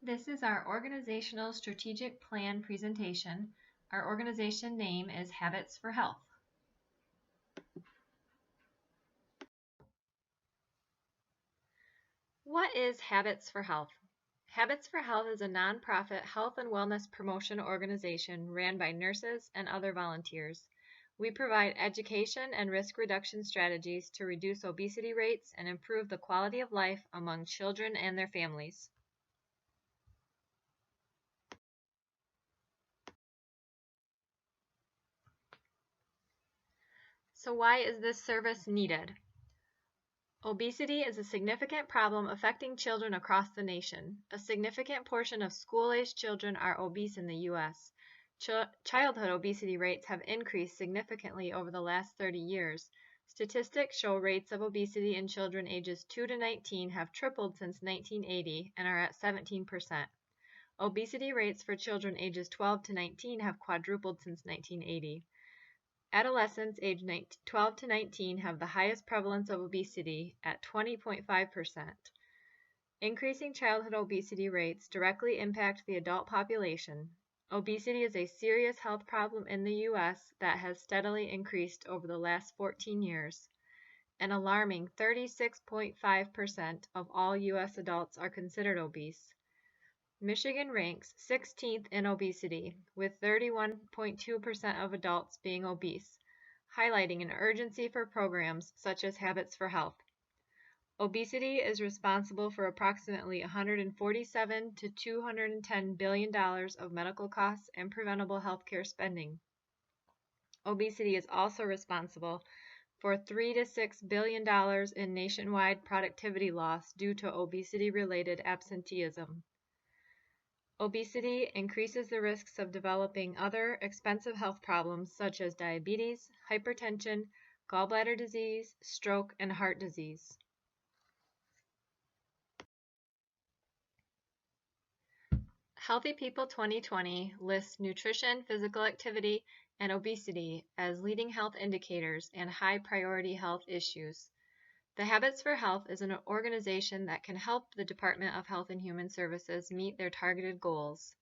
This is our organizational strategic plan presentation. Our organization name is Habits for Health. What is Habits for Health? Habits for Health is a nonprofit health and wellness promotion organization ran by nurses and other volunteers. We provide education and risk reduction strategies to reduce obesity rates and improve the quality of life among children and their families. So why is this service needed? Obesity is a significant problem affecting children across the nation. A significant portion of school-aged children are obese in the U.S. Childhood obesity rates have increased significantly over the last 30 years. Statistics show rates of obesity in children ages 2 to 19 have tripled since 1980 and are at 17%. Obesity rates for children ages 12 to 19 have quadrupled since 1980. Adolescents aged 12 to 19 have the highest prevalence of obesity at 20.5%. Increasing childhood obesity rates directly impact the adult population. Obesity is a serious health problem in the U.S. that has steadily increased over the last 14 years. An alarming 36.5% of all U.S. adults are considered obese. Michigan ranks 16th in obesity, with 31.2% of adults being obese, highlighting an urgency for programs such as Habits for Health. Obesity is responsible for approximately $147 to $210 billion of medical costs and preventable healthcare spending. Obesity is also responsible for $3 to $6 billion in nationwide productivity loss due to obesity-related absenteeism. Obesity increases the risks of developing other expensive health problems such as diabetes, hypertension, gallbladder disease, stroke, and heart disease. Healthy People 2020 lists nutrition, physical activity, and obesity as leading health indicators and high priority health issues. The Habits for Health is an organization that can help the Department of Health and Human Services meet their targeted goals.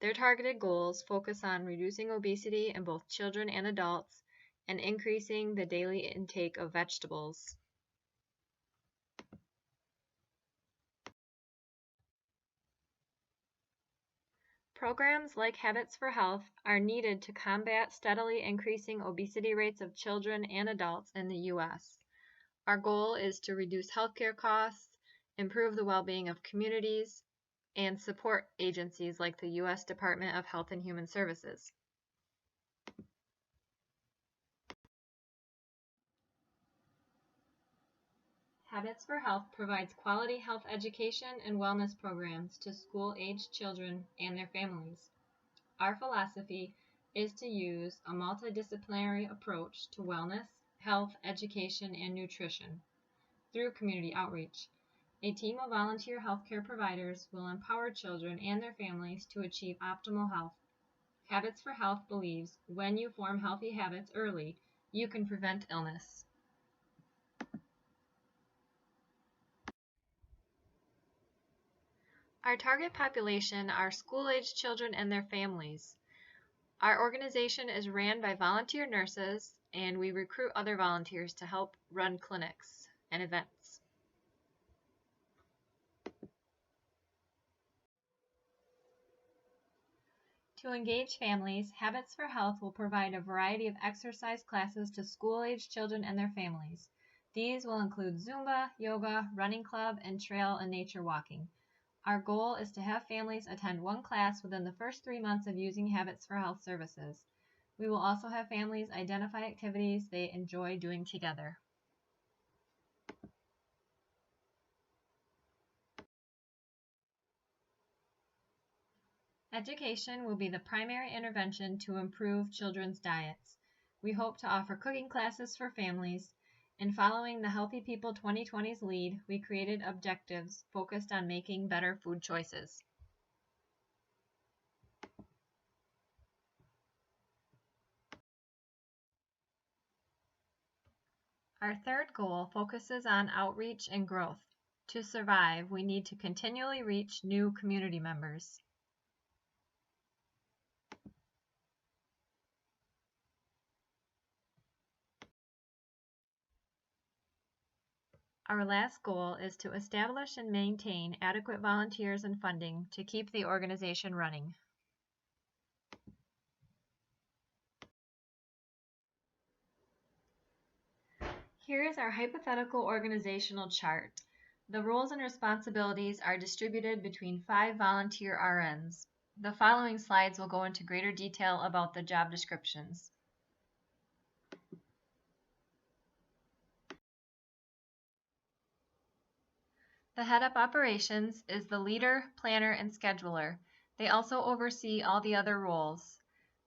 Their targeted goals focus on reducing obesity in both children and adults and increasing the daily intake of vegetables. Programs like Habits for Health are needed to combat steadily increasing obesity rates of children and adults in the U.S. Our goal is to reduce healthcare costs, improve the well-being of communities, and support agencies like the U.S. Department of Health and Human Services. Habits for Health provides quality health education and wellness programs to school-aged children and their families. Our philosophy is to use a multidisciplinary approach to wellness, health, education, and nutrition through community outreach. A team of volunteer healthcare providers will empower children and their families to achieve optimal health. Habits for Health believes when you form healthy habits early, you can prevent illness. Our target population are school-aged children and their families. Our organization is ran by volunteer nurses, and we recruit other volunteers to help run clinics and events. To engage families, Habits for Health will provide a variety of exercise classes to school-aged children and their families. These will include Zumba, yoga, running club, and trail and nature walking. Our goal is to have families attend one class within the first 3 months of using Habits for Health services. We will also have families identify activities they enjoy doing together. Education will be the primary intervention to improve children's diets. We hope to offer cooking classes for families. In following the Healthy People 2020's lead, we created objectives focused on making better food choices. Our third goal focuses on outreach and growth. To survive, we need to continually reach new community members. Our last goal is to establish and maintain adequate volunteers and funding to keep the organization running. Here is our hypothetical organizational chart. The roles and responsibilities are distributed between 5 volunteer RNs. The following slides will go into greater detail about the job descriptions. The head of operations is the leader, planner, and scheduler. They also oversee all the other roles.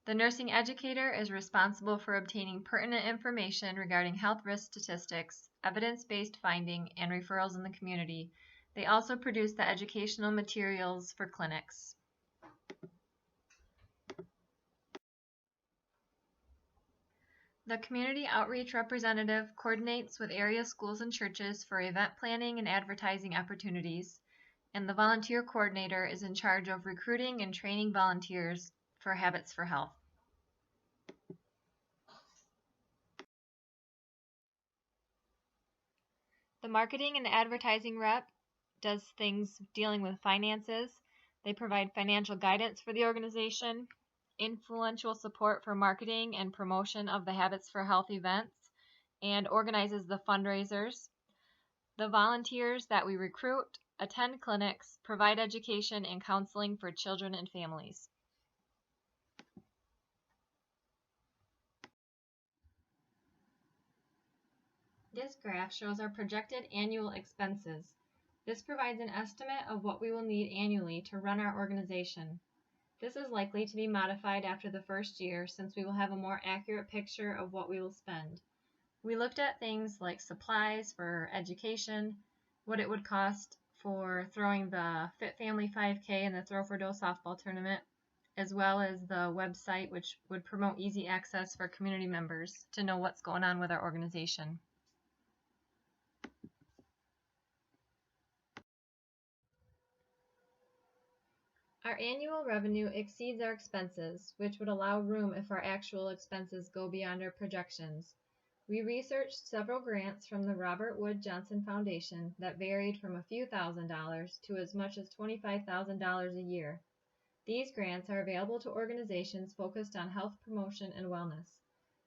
The nursing educator is responsible for obtaining pertinent information regarding health risk statistics, evidence-based finding, and referrals in the community. They also produce the educational materials for clinics. The community outreach representative coordinates with area schools and churches for event planning and advertising opportunities, and the volunteer coordinator is in charge of recruiting and training volunteers for Habits for Health. The marketing and advertising rep does things dealing with finances. They provide financial guidance for the organization, influential support for marketing and promotion of the Habits for Health events, and organizes the fundraisers. The volunteers that we recruit attend clinics, provide education and counseling for children and families. This graph shows our projected annual expenses. This provides an estimate of what we will need annually to run our organization. This is likely to be modified after the first year since we will have a more accurate picture of what we will spend. We looked at things like supplies for education, what it would cost for throwing the Fit Family 5K and the Throw for Dough softball tournament, as well as the website, which would promote easy access for community members to know what's going on with our organization. Our annual revenue exceeds our expenses, which would allow room if our actual expenses go beyond our projections. We researched several grants from the Robert Wood Johnson Foundation that varied from a few $1,000s to as much as $25,000 a year. These grants are available to organizations focused on health promotion and wellness.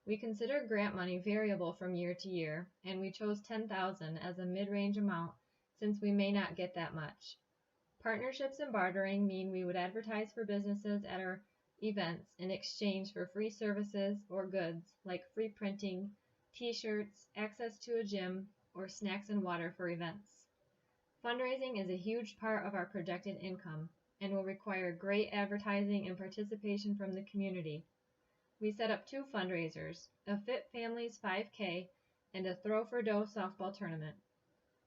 We consider grant money variable from year to year, and we chose $10,000 as a mid-range amount since we may not get that much. Partnerships and bartering mean we would advertise for businesses at our events in exchange for free services or goods like free printing, t-shirts, access to a gym, or snacks and water for events. Fundraising is a huge part of our projected income and will require great advertising and participation from the community. We set up 2 fundraisers, a Fit Families 5K and a Throw for Dough softball tournament.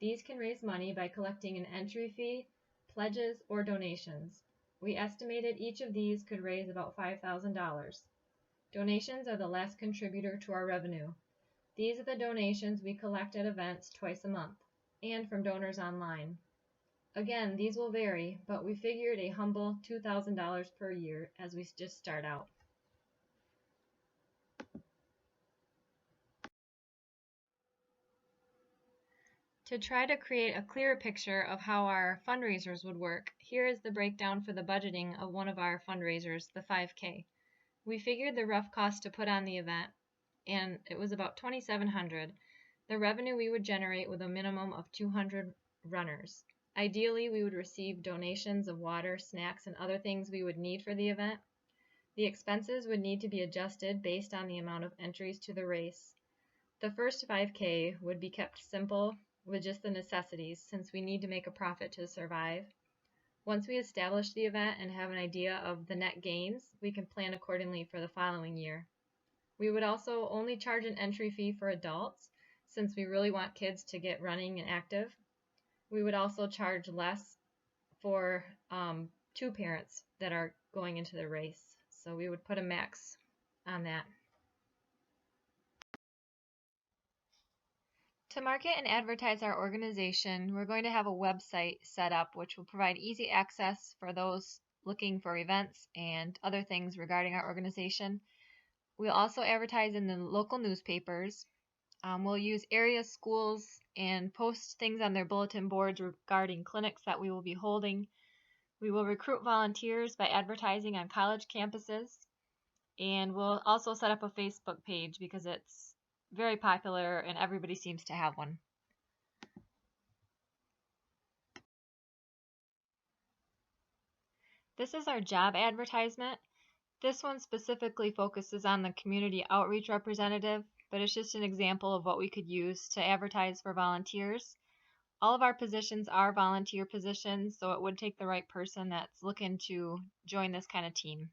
These can raise money by collecting an entry fee, pledges, or donations. We estimated each of these could raise about $5,000. Donations are the last contributor to our revenue. These are the donations we collect at events twice a month, and from donors online. Again, these will vary, but we figured a humble $2,000 per year as we just start out. To try to create a clearer picture of how our fundraisers would work, here is the breakdown for the budgeting of one of our fundraisers, the 5K. We figured the rough cost to put on the event, and it was about $2,700. The revenue we would generate with a minimum of 200 runners. Ideally, we would receive donations of water, snacks, and other things we would need for the event. The expenses would need to be adjusted based on the amount of entries to the race. The first 5K would be kept simple with just the necessities since we need to make a profit to survive. Once we establish the event and have an idea of the net gains, we can plan accordingly for the following year. We would also only charge an entry fee for adults since we really want kids to get running and active. We would also charge less for 2 parents that are going into the race. So we would put a max on that. To market and advertise our organization, we're going to have a website set up which will provide easy access for those looking for events and other things regarding our organization. We'll also advertise in the local newspapers. We'll use area schools and post things on their bulletin boards regarding clinics that we will be holding. We will recruit volunteers by advertising on college campuses, and we'll also set up a Facebook page because it's very popular and everybody seems to have one. This is our job advertisement. This one specifically focuses on the community outreach representative, but it's just an example of what we could use to advertise for volunteers. All of our positions are volunteer positions, so it would take the right person that's looking to join this kind of team.